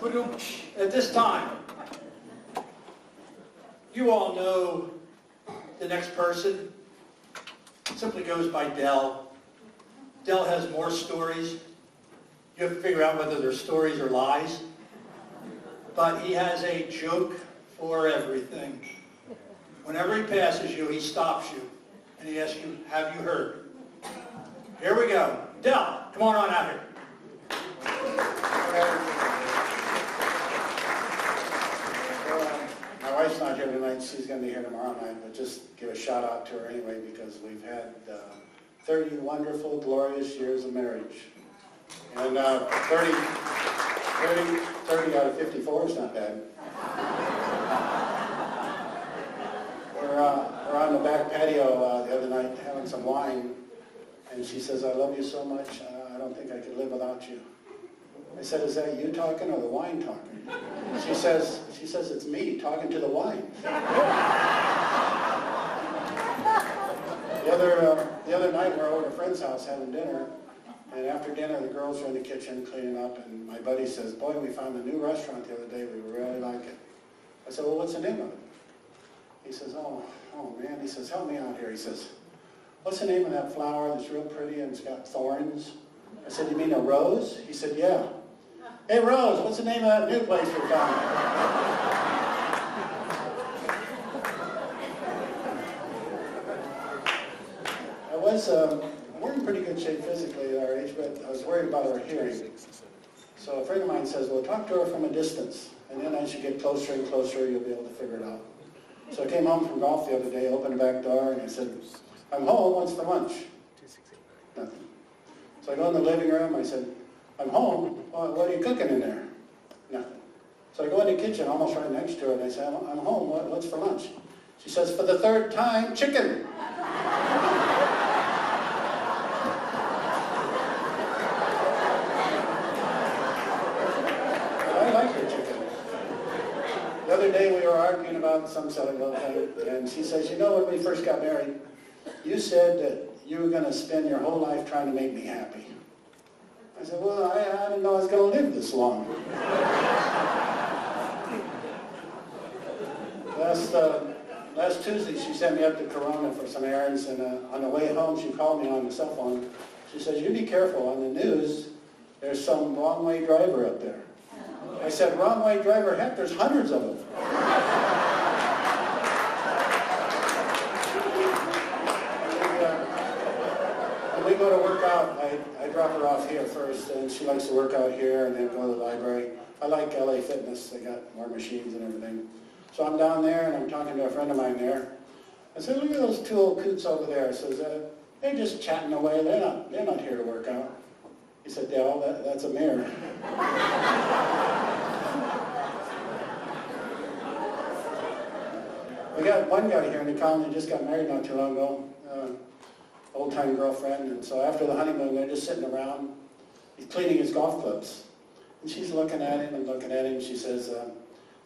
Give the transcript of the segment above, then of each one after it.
At this time, you all know the next person. Simply goes by DelM. DelM has more stories. You have to figure out whether they're stories or lies. But he has a joke for everything. Whenever he passes you, he stops you and he asks you, "Have you heard?" Here we go. DelM, come on out here. My wife's not here tonight. She's going to be here tomorrow night, but just give a shout out to her anyway because we've had 30 wonderful, glorious years of marriage. And 30 out of 54 is not bad. We're on the back patio the other night having some wine, and she says, "I love you so much, I don't think I could live without you." I said, "Is that you talking or the wine talking?" She says, "It's me talking to the wine." The other night we're over at a friend's house having dinner, and after dinner the girls are in the kitchen cleaning up, and my buddy says, "Boy, we found a new restaurant the other day, we really like it." I said, "Well, what's the name of it?" He says, oh man, he says, "Help me out here." He says, "What's the name of that flower that's real pretty and it's got thorns?" I said, "You mean a rose?" He said, "Yeah." "Hey, Rose, what's the name of that new place we found?" We're in pretty good shape physically at our age, but I was worried about our hearing. So a friend of mine says, "Well, talk to her from a distance, and then as you get closer and closer, you'll be able to figure it out." So I came home from golf the other day, opened the back door, and I said, "I'm home, what's for lunch?" Nothing. So I go in the living room, I said, "I'm home, what are you cooking in there?" Nothing. So I go in the kitchen, almost right next to her, and I say, "I'm home, what's for lunch?" She says, "For the third time, chicken." I like her chicken. The other day we were arguing about some sort of thing, and she says, "You know, when we first got married, you said that you were going to spend your whole life trying to make me happy." I said, "Well, I didn't know I was going to live this long." Last Tuesday, she sent me up to Corona for some errands, and on the way home, she called me on the cell phone. She says, "You be careful, on the news, there's some wrong-way driver up there." I said, "Wrong-way driver? Heck, there's hundreds of them." When we go to work out, I drop her off here first, and she likes to work out here and then go to the library. I like LA Fitness. They got more machines and everything. So I'm down there, and I'm talking to a friend of mine there. I said, "Look at those two old coots over there." I says, "They're just chatting away. They're not here to work out." He said, "Dell, that's a mirror." We got one guy here in the colony, just got married not too long ago, old-time girlfriend, and so after the honeymoon, they're just sitting around. He's cleaning his golf clubs. And she's looking at him and looking at him. She says,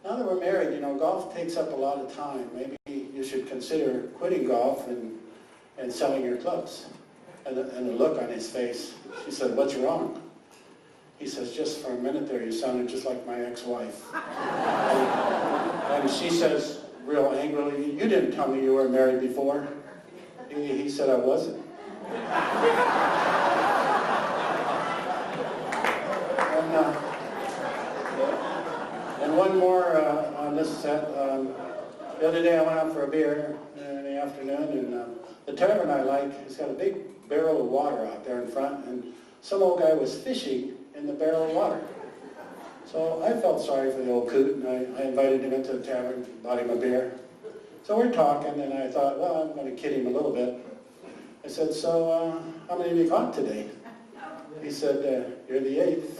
"Now that we're married, you know, golf takes up a lot of time. Maybe you should consider quitting golf and selling your clubs." And the look on his face, she said, "What's wrong?" He says, "Just for a minute there, you sounded just like my ex-wife." And she says, real angrily, "You didn't tell me you were married before." He said, "I wasn't." And one more on this set. The other day I went out for a beer in the afternoon, and the tavern I like has got a big barrel of water out there in front, and some old guy was fishing in the barrel of water. So I felt sorry for the old coot, and I invited him into the tavern, bought him a beer. So we're talking, and I thought, well, I'm going to kid him a little bit. I said, "So, how many have you caught today?" He said, "You're the 8th."